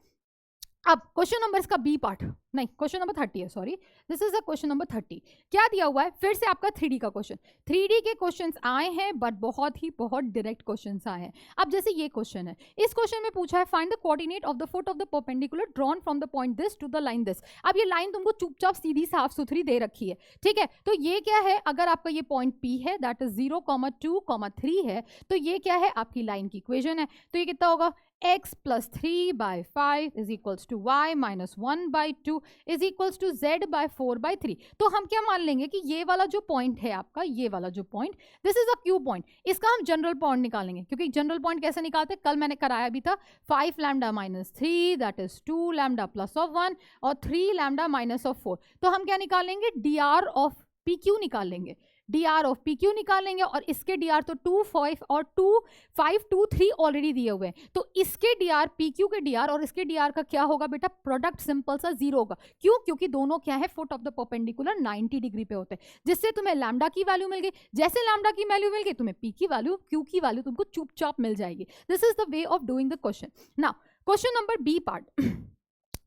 अब क्वेश्चन नंबर इसका बी पार्ट, नहीं क्वेश्चन नंबर 30 है, sorry, this is the question number 30। क्या दिया हुआ है, फिर से आपका 3D का क्वेश्चन। 3D के क्वेश्चंस आए हैं बट बहुत डायरेक्ट क्वेश्चंस आए हैं। अब जैसे ये क्वेश्चन है, इस क्वेश्चन में पूछा है find the coordinate of the foot of the perpendicular drawn from the point this to the line this. अब ये लाइन तुमको चुपचाप सीधी साफ सुथरी दे रखी है, ठीक है। तो ये क्या है, अगर आपका ये पॉइंट P है, दैट इज 0, 2, 3 है, तो ये क्या है, आपकी लाइन की इक्वेशन है। तो ये कितना होगा, x plus 3 by 5 is equals to y minus 1 by 2 is equals to z by 4 by 3। तो हम क्या मान लेंगे कि ये वाला जो पॉइंट है आपका, ये वाला जो point, this is a Q point, इसका हम जनरल पॉइंट निकालेंगे, क्योंकि जनरल पॉइंट कैसे निकालते हैं, कल मैंने कराया भी था। 5 lambda minus 3 that is 2 lambda plus of 1 और 3 लैम्डा माइनस ऑफ 4। तो हम क्या निकालेंगे, dr ऑफ pq निकालेंगे, dr ऑफ pq निकालेंगे, और इसके dr तो 2, 5 और 2, 5, 2, 3 ऑलरेडी दिए हुए हैं। तो इसके dr, pq के dr और इसके dr का क्या होगा बेटा, प्रोडक्ट सिंपल सा 0 होगा। क्यों, क्योंकि दोनों क्या है, foot of the perpendicular 90 degree पे होते हैं, जिससे तुम्हें लैम्डा की वैल्यू मिल गई। जैसे लैम्डा की वैल्यू मिल गई, तुम्हें p की वैल्यू, q की वैल्यू तुमको चुपचाप मिल जाएगी। This is the way of doing the question. Now question number b part,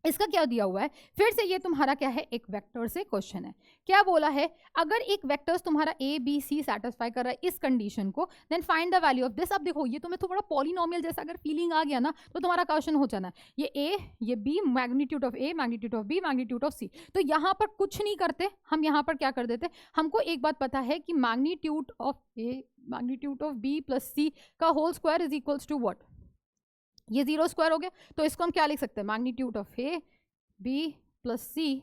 इसका क्या दिया हुआ है, फिर से ये तुम्हारा क्या है, एक वेक्टर से क्वेश्चन है। क्या बोला है, अगर एक वेक्टर्स तुम्हारा ए बी सी सेटिस्फाई कर रहा है इस कंडीशन को, then find the value of this. अब देखो ये तुम्हें थोड़ा पॉलिनोमियल जैसा अगर फीलिंग आ गया ना, तो तुम्हारा क्वेश्चन हो जाना है, ये ए, ये b, magnitude of a, magnitude of b, magnitude of c. तो यहाँ पर कुछ नहीं करते, हम यहाँ पर क्या कर देते, हमको एक बात पता है कि magnitude of a, magnitude of b plus c का whole square is equals to what, ये 0 स्क्वायर हो गया। तो इसको हम क्या लिख सकते हैं, magnitude of a b plus c,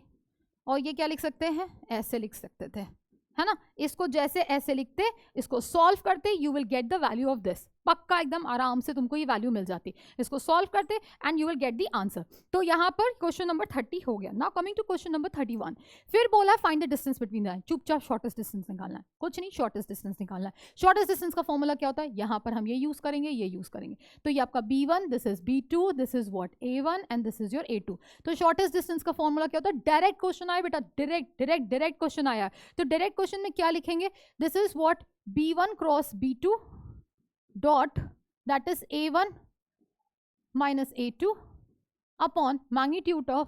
और ये क्या लिख सकते हैं, ऐसे लिख सकते थे, है ना। इसको जैसे ऐसे लिखते, इसको सॉल्व करते, you will get the value of this, पक्का एकदम आराम से तुमको ये वैल्यू मिल जाती। इसको सॉल्व करते and you will get the answer. तो यहाँ पर क्वेश्चन नंबर 30 हो गया। Now coming to question number 31। फिर बोला find the distance between the, चुपचाप शॉर्टेस्ट डिस्टेंस निकालना है, कुछ नहीं, शॉर्टेस्ट डिस्टेंस निकालना है। शॉर्टेस्ट डिस्टेंस का फॉर्मूला क्या होता है, यहाँ पर हम ये यूज करेंगे, ये यूज करेंगे। तो ये आपका b1, this is b2, this is what a1 and this is your a2। तो शॉर्टेस्ट डिस्टेंस का फॉर्मूला क्या होता है, डायरेक्ट क्वेश्चन आया बेटा, डायरेक्ट क्वेश्चन आया। तो डायरेक्ट क्वेश्चन में क्या लिखेंगे, this is what b1 cross b2 dot that is a1 minus a2 upon magnitude of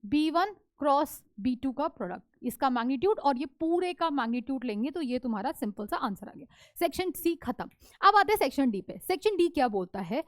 b1 cross b2 का प्रोडक्ट, इसका मैग्नीट्यूड और ये पूरे का मैग्नीट्यूड लेंगे, तो ये तुम्हारा सिंपल सा आंसर आ गया। सेक्शन सी खत्म। अब आते हैं सेक्शन डी पे। सेक्शन डी क्या बोलता है,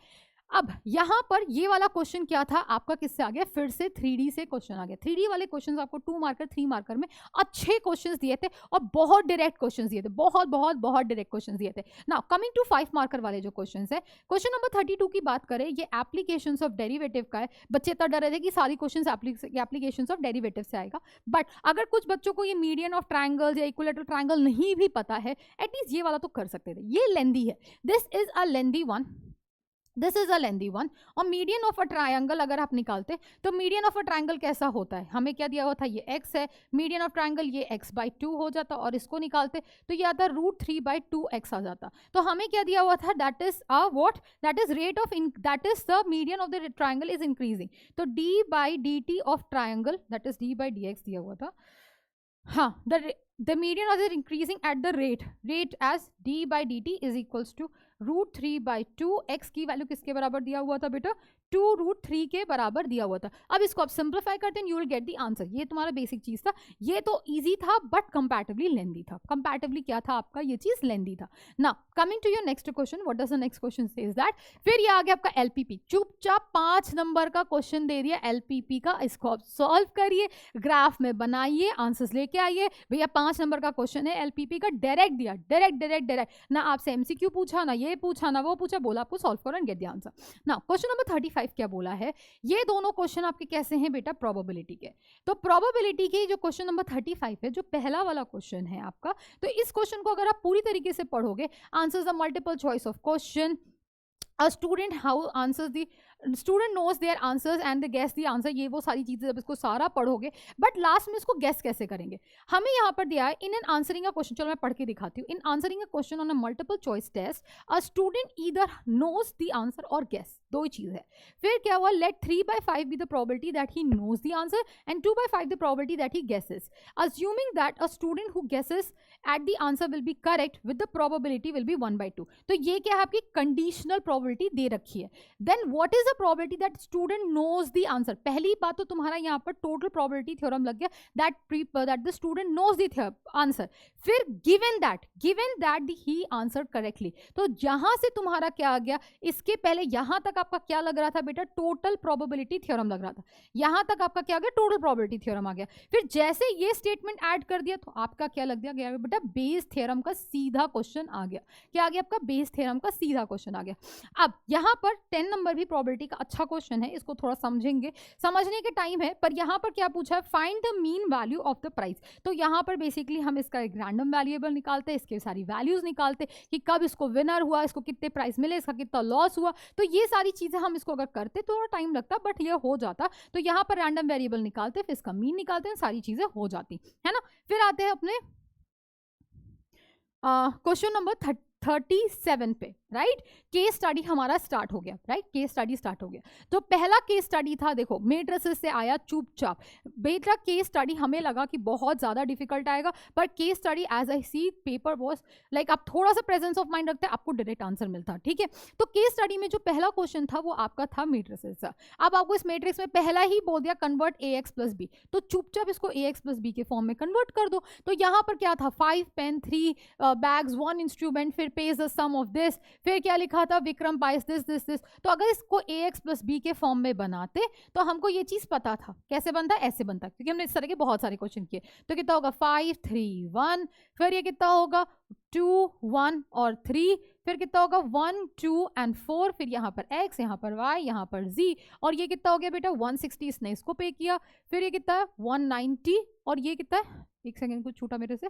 अब यहाँ पर ये वाला क्वेश्चन क्या था आपका, किससे आ गया, फिर से 3D से क्वेश्चन आ गया। 3D वाले क्वेश्चंस आपको 2 मार्कर 3 मार्कर में अच्छे क्वेश्चंस दिए थे और बहुत डायरेक्ट क्वेश्चंस दिए थे, बहुत डायरेक्ट क्वेश्चंस दिए थे। नाउ कमिंग टू 5 मार्कर वाले जो क्वेश्चंस है, क्वेश्चन नंबर 32 की बात करें, ये एप्लीकेशंस ऑफ डेरिवेटिव का है। बच्चे इतना डर रहे थे कि सारी क्वेश्चंस एप्लीकेशंस ऑफ डेरिवेटिव से आएगा, बट अगर कुछ बच्चों को ये मीडियन ऑफ ट्राइंगल्स या इक्विलेटरल ट्राइंगल नहीं भी पता है, एटलीस्ट ये वाला तो कर सकते थे। ये लेंदी है, this is a lengthy one, this is a lengthy one. और मीडियन ऑफ अ ट्रायंगल अगर आप निकालते, तो मीडियन ऑफ अ ट्रायंगल कैसा होता है, हमें क्या दिया हुआ था, ये x है, मीडियन ऑफ ट्रायंगल ये x/2 हो जाता, और इसको निकालते तो ये आता √3/2x आ जाता। तो हमें क्या दिया हुआ था, that is what, that is rate of, that is the median of the triangle is increasing. तो d/dt of triangle, that is d/dx दिया हुआ था, हाँ, the median is increasing at the rate as d/dt is equals to √3/2। x की value किसके बराबर दिया हुआ था बेटा, 2√3 के बराबर दिया हुआ था। अब इसको आप सिंप्लीफाई करते हैं, you will get the answer. ये तुम्हारा बेसिक चीज था, ये तो इजी था बट कंपैरेटिवली लेंदी था। कंपैरेटिवली क्या था आपका, ये चीज लेंदी था। Now coming to your next question, what does the next question says that, फिर ये आ गया आपका एलपीपी। चुपचाप 5 नंबर का क्वेश्चन दे दिया एलपीपी का, इसको आप सॉल्व करिए, ग्राफ में बनाइए, आंसर्स लेके आइए। भैया 5 नंबर का क्वेश्चन है एलपीपी का, डायरेक्ट दिया, डायरेक्ट ना आपसे एमसीक्यू पूछा, ना ये पूछा, ना वो पूछा, बोला आपको सॉल्व करो and get the answer. Now question number 35 क्या बोला है, ये दोनों क्वेश्चन आपके कैसे हैं बेटा, प्रोबेबिलिटी के। तो प्रोबेबिलिटी के जो क्वेश्चन नंबर 35 है, जो पहला वाला क्वेश्चन है आपका, तो इस क्वेश्चन को अगर आप पूरी तरीके से पढ़ोगे, answers the multiple choice of question, a student how answers the student knows their answers and the guess the answer, ये वो सारी चीजें जब इसको सारा पढ़ोगे, बट लास्ट में इसको गेस कैसे करेंगे? हमें यहाँ पर दिया है in an answering a question, चलो मैं पढ़ के दिखाती हूँ। In answering a question on a multiple choice test a student either knows the answer और गेस, दो ही चीज है। फिर क्या हुआ, let 3/5 be the probability that he knows the answer and 2/5 the probability that he guesses, assuming that a student who guesses at the answer will be correct with the probability will be 1/2। तो ये क्या है, आपकी conditional probability दे रखी है। Then what is the probability that student knows the answer? पहली बात तो तुम्हारा यहाँ पर टोटल प्रोबेबिलिटी थ्योरम लग गया, that the student knows the answer. फिर given that he answer correctly, तो यहां से तुम्हारा क्या आ गया, इसके पहले यहां तक आपका क्या लग रहा था बेटा, टोटल प्रोबेबिलिटी थ्योरम लग रहा था। यहां तक आपका क्या आ गया, टोटल प्रोबेबिलिटी थ्योरम आ गया। फिर जैसे ये स्टेटमेंट ऐड कर दिया तो आपका क्या लग गया बेटा, बेस थ्योरम का सीधा क्वेश्चन आ गया। क्या आ गया आपका, बेस थ्योरम का सीधा क्वेश्चन आ गया। अब यहां पर 10 नंबर भी प्रोबेबिलिटी का अच्छा क्वेश्चन है, इसको थोड़ा समझेंगे, समझने के टाइम है। पर यहां पर क्या पूछा है, find the mean value of the price. तो यहां पर बेसिकली हम इसका एक रैंडम वेरिएबल निकालते हैं, इसके सारी वैल्यूज निकालते कि कब इसको विनर हुआ, इसको कितने प्राइस मिले, इसका कितना लॉस हुआ। तो ये सारी चीजें हम इसको अगर करते तो थोड़ा टाइम लगता, बट ये हो जाता। तो यहाँ पर रैंडम वेरिएबल निकालते, फिर इसका मीन निकालते हैं, सारी चीजें हो जाती है ना। फिर आते हैं अपने क्वेश्चन नंबर 37 पे, राइट। केस स्टडी हमारा स्टार्ट हो गया, राइट, केस स्टडी स्टार्ट हो गया। तो पहला केस स्टडी था, देखो मेट्रिसेस से आया चुपचाप। बेटा केस स्टडी हमें लगा कि बहुत ज्यादा डिफिकल्ट आएगा, पर case study as I see paper was like, आप थोड़ा सा प्रेजेंस ऑफ माइंड रखते हैं आपको डायरेक्ट आंसर मिलता, ठीक है। तो केस स्टडी में जो पहला क्वेश्चन था वो आपका था मैट्रिसेस का। अब आपको इस मैट्रिक्स में पहला ही बोल दिया कन्वर्ट ax प्लस बी, तो चुपचाप इसको ax प्लस बी के फॉर्म में कन्वर्ट कर दो। तो यहाँ पर क्या था, 5 पेन 3 बैग्स 1 इंस्ट्रूमेंट, फिर pays the sum of this, फिर क्या लिखा था, विक्रम बाइस दिस। तो अगर इसको ax प्लस बी के फॉर्म में बनाते तो हमको ये चीज पता था कैसे बनता है, ऐसे बनता है, क्योंकि हमने इस तरह के बहुत सारे क्वेश्चन किए। तो कितना होगा 5 3 1, फिर ये कितना होगा 2 1 और 3, फिर कितना होगा 1 2 एंड 4, फिर यहाँ पर x, यहाँ पर y, यहाँ पर z, और ये कितना हो गया बेटा 160, इसने इसको पे किया। फिर ये कितना 190, और ये कितना, एक सेकेंड कुछ छूटा मेरे से,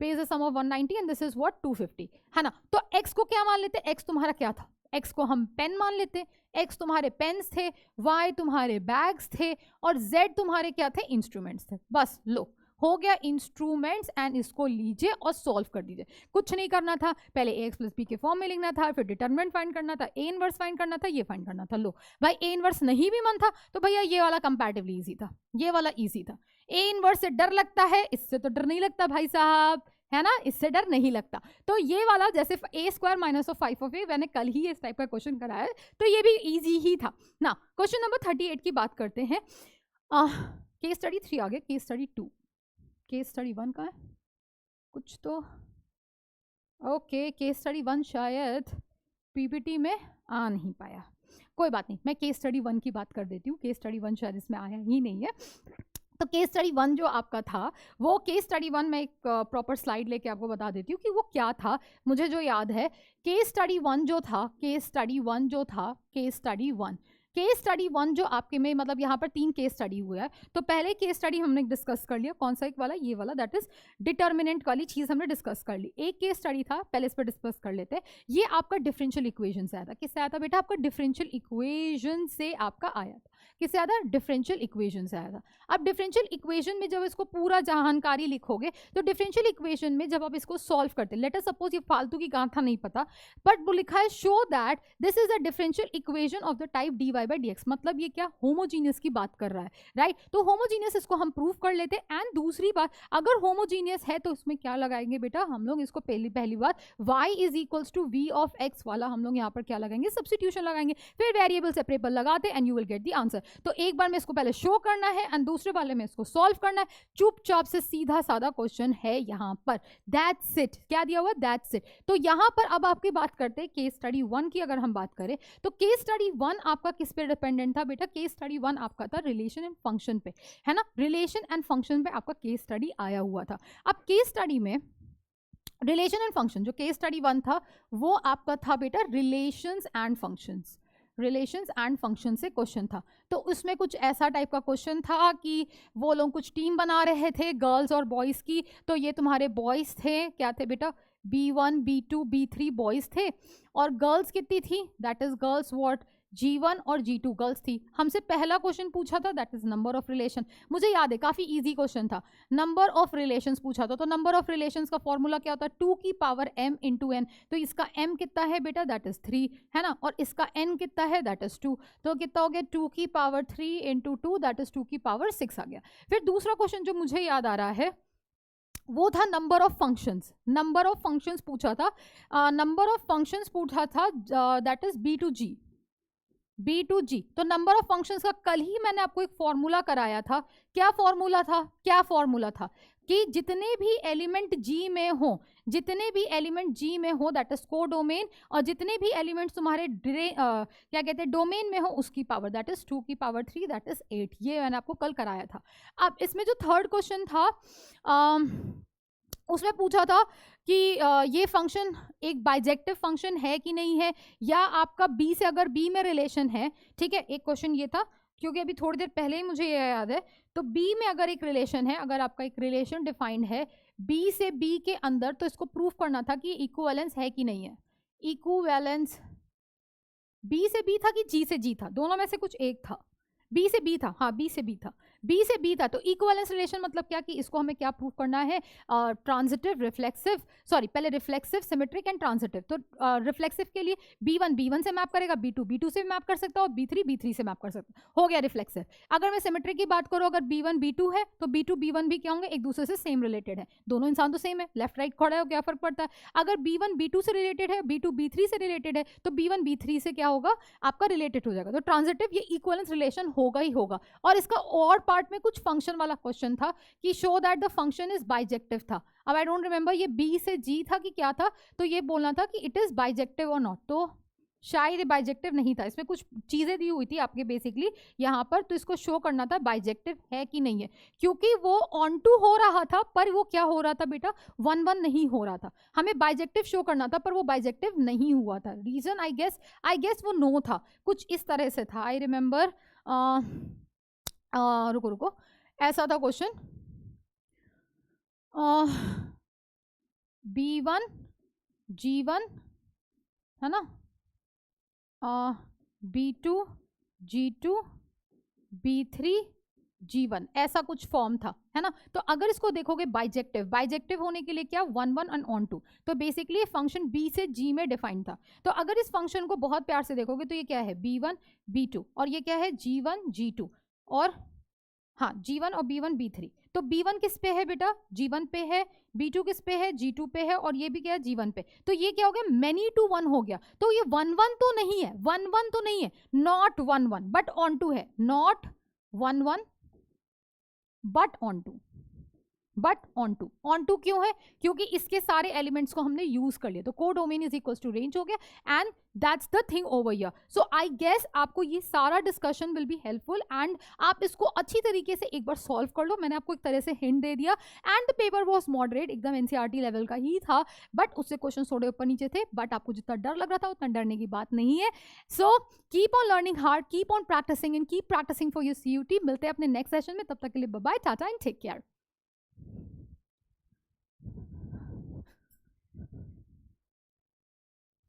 pays the sum of 190 and this is what 250, है ना। तो x को क्या मान लेते, x तुम्हारा क्या था, x को हम पेन मान लेते, x तुम्हारे पेन्स थे, y तुम्हारे बैग्स थे, और z तुम्हारे क्या थे, इंस्ट्रूमेंट्स थे। बस लो हो गया इंस्ट्रूमेंट्स, एंड इसको लीजिए और सॉल्व कर दीजिए। कुछ नहीं करना था, पहले ax प्लस बी के फॉर्म में लिखना था, फिर डिटरमिनेंट फाइंड करना था, a इनवर्स फाइंड करना था, ये फाइंड करना था। लो भाई a इनवर्स नहीं भी मन था तो भैया ये वाला कंपैरेटिवली इजी था, ये वाला इजी था। a इनवर्स से डर लगता है, इससे तो डर नहीं लगता भाई साहब, है ना, इससे डर नहीं लगता। तो ये वाला जैसे a square minus of 5 of a, मैंने कल ही इस टाइप का क्वेश्चन कराया है, तो ये भी इजी ही था ना। क्वेश्चन नंबर 38 की बात करते हैं। केस स्टडी 3 आ गया, केस स्टडी 2, केस स्टडी 1 का है कुछ तो, ओके केस स्टडी 1 शायद पीपीटी में आ नहीं पाया, कोई बात नहीं, मैं केस स्टडी 1 की बात कर देती हूँ। केस स्टडी 1 शायद इसमें आया ही नहीं है। तो केस स्टडी 1 जो आपका था, वो केस स्टडी 1 में एक प्रॉपर स्लाइड लेके आपको बता देती हूँ कि वो क्या था। मुझे जो याद है, केस स्टडी 1 जो था, केस स्टडी 1 जो था, केस स्टडी 1, केस स्टडी 1 जो आपके में, मतलब यहाँ पर 3 केस स्टडी हुआ है। तो पहले केस स्टडी हमने डिस्कस कर लिया, कौन सा एक वाला, ये वाला, दैट इज डिटर्मिनेंट वाली चीज हमने डिस्कस कर ली। एक केस स्टडी था, पहले इस पर डिस्कस कर लेते हैं। ये आपका डिफरेंशियल इक्वेशन से आया था। किससे आया था बेटा, आपका डिफरेंशियल इक्वेशन से आपका आया था। किससे आया था, डिफरेंशियल इक्वेशन से आया था। अब डिफरेंशियल इक्वेशन में जब इसको पूरा जानकारी लिखोगे, तो डिफरेंशियल इक्वेशन में जब आप इसको सॉल्व करते, लेट अस सपोज ये फालतू की गांठ नहीं पता, बट वो लिखा है show that this is a differential equation of the type dy by dx, मतलब ये क्या, होमोजीनियस की बात कर रहा है, राइट। तो होमोजीनियस इसको हम प्रूव कर लेते हैं। एंड दूसरी बात, अगर होमोजीनियस है तो इसमें क्या लगाएंगे बेटा, हम लोग इसको पहली बात y is equals to v of x वाला हम लोग यहाँ पर क्या लगाएंगे, सब्स्टिट्यूशन लगाएंगे, फिर वेरिएबल सेपरेबल लगाते and you will get the answer. तो एक बार में इसको पहले शो करना है एंड दूसरे वाले में इसको सॉल्व करना है। चुपचाप से सीधा साधा क्वेश्चन है यहाँ पर, दैट्स इट। क्या दिया हुआ, दैट्स इट। तो यहाँ पर अब आपकी बात करते हैं केस स्टडी 1 की। अगर हम बात करें तो केस स्टडी 1 आपका किस पे डिपेंडेंट था बेटा, केस स्टडी 1 आपका था रिलेशन एंड फंक्शन पे, है ना। रिलेशन एंड फंक्शन पे आपका केस स्टडी आया हुआ था। अब केस स्टडी में रिलेशन एंड फंक्शन, जो केस स्टडी 1 था वो आपका था बेटा relations and functions, relations and function से क्वेश्चन था। तो उसमें कुछ ऐसा टाइप का क्वेश्चन था कि वो लोग कुछ टीम बना रहे थे गर्ल्स और बॉयज़ की। तो ये तुम्हारे बॉयज़ थे, क्या थे बेटा, B1 B2 B3 बॉयज़ थे, और गर्ल्स कितनी थी, that is girls what, G1 और G2 गर्ल्स थी। हमसे पहला क्वेश्चन पूछा था that is number of relation. मुझे याद है काफी इजी क्वेश्चन था, नंबर ऑफ रिलेशंस पूछा था। तो नंबर ऑफ रिलेशंस का फॉर्मूला क्या होता है, 2 की पावर m इंटू n। तो इसका m कितना है बेटा, दैट इज 3 है ना, और इसका n कितना है, दैट इज 2। तो कितना हो गया, 2 की पावर 3 इंटू 2 दैट इज 2 की पावर 6 आ गया। फिर दूसरा क्वेश्चन जो मुझे याद आ रहा है वो था number of functions. Number of functions पूछा था, नंबर ऑफ फंक्शंस पूछा था दैट इज B2G। तो नंबर ऑफ फंक्शंस का कल ही मैंने आपको एक फॉर्मूला कराया था। क्या फॉर्मूला था कि जितने भी एलिमेंट G में हो, दैट इज कोडोमेन, और जितने भी एलिमेंट्स तुम्हारे क्या कहते हैं डोमेन में हो उसकी पावर दैट इज 2 की पावर 3 दैट इज 8। ये मैंने आपको कल कराया था। अब इसमें जो थर्ड क्वेश्चन था उसमें पूछा था कि ये फंक्शन एक बाइजेक्टिव फंक्शन है कि नहीं है, या आपका B से अगर B में रिलेशन है, ठीक है, एक क्वेश्चन ये था क्योंकि अभी थोड़ी देर पहले ही मुझे ये याद है। तो B में अगर एक रिलेशन है, अगर आपका एक रिलेशन डिफाइंड है B से B के अंदर, तो इसको प्रूफ करना था कि इक्विवेलेंस है कि नहीं है। इक्विवेलेंस B से B था कि G से G था, दोनों में से कुछ एक था। B से B था, हाँ B से B था। तो इक्विवेलेंस रिलेशन मतलब क्या कि इसको हमें क्या प्रूफ करना है, ट्रांजिटिव, रिफ्लेक्सिव, सॉरी पहले रिफ्लेक्सिव, सिमेट्रिक एंड ट्रांजिटिव। तो रिफ्लेक्सिव के लिए B1 से मैप करेगा, B2 से मैप कर सकता है, और B3 से मैप कर सकता है, हो गया रिफ्लेक्सिव। अगर मैं सिमेट्रिक की बात करूँ, अगर B1 B2 है तो B2 B1 भी क्या होंगे, एक दूसरे से सेम रिलेटेड है, दोनों इंसान तो सेम है, लेफ्ट राइट खड़ा है, क्या फर्क पड़ता है। अगर B1 B2 से रिलेटेड है, B2 B3 से रिलेटेड है, तो B1 B3 से क्या होगा, आपका रिलेटेड हो जाएगा। तो ट्रांजिटिव ये इक्विवेलेंस रिलेशन होगा ही होगा। और इसका और पार्ट में कुछ फंक्शन वाला क्वेश्चन था कि show that the function is bijective था। अब आई डोंट रिमेंबर ये B से G था कि क्या था, तो ये बोलना था कि इट इज बाइजेक्टिव और नॉट। तो शायद ये बाइजेक्टिव नहीं था, इसमें कुछ चीजें दी हुई थी आपके बेसिकली यहाँ पर, तो इसको शो करना था बाइजेक्टिव है कि नहीं है, क्योंकि वो ऑन टू हो रहा था पर वो क्या हो रहा था बेटा, 1-1 नहीं हो रहा था। हमें बाइजेक्टिव शो करना था पर वो बाइजेक्टिव नहीं हुआ था। रीजन आई गेस वो नो था, कुछ इस तरह से था। आई रिमेंबर, रुको ऐसा था क्वेश्चन, B1 G1 है ना, B2 G2 B3 G1, ऐसा कुछ फॉर्म था, है ना। तो अगर इसको देखोगे बाइजेक्टिव होने के लिए क्या, 1-1 एंड ऑन टू। तो बेसिकली फंक्शन B से G में डिफाइंड था। तो अगर इस फंक्शन को बहुत प्यार से देखोगे तो ये क्या है, B1 B2, और ये क्या है, G1 G2, और हाँ G1 और B1 B3। तो B1 किस पे है बेटा, G1 पे है, B2 किस पे है, G2 पे है, और ये भी क्या है, G1 पे। तो ये क्या हो गया, many to 1 हो गया। तो ये 1-1 तो नहीं है, 1-1 तो नहीं है, नॉट 1-1 बट ऑन टू है, not 1-1 but onto. Onto क्यों है, क्योंकि इसके सारे एलिमेंट्स को हमने यूज कर लिया। तो codomain is equal to range हो गया, and that's the thing over here. So I guess आपको ये सारा डिस्कशन विल बी हेल्पफुल, एंड आप इसको अच्छी तरीके से एक बार सॉल्व कर लो। मैंने आपको एक तरह से हिंट दे दिया, and the paper was moderate, एकदम एनसीईआरटी लेवल का ही था, बट उससे क्वेश्चन थोड़े ऊपर नीचे थे, बट आपको जितना डर लग रहा था उतना डरने की बात नहीं है। So keep on learning hard, keep on practising and keep practising for your CUT। मिलते हैं अपने नेक्स्ट सेशन में, तब तक के लिए bye bye, tata and take care.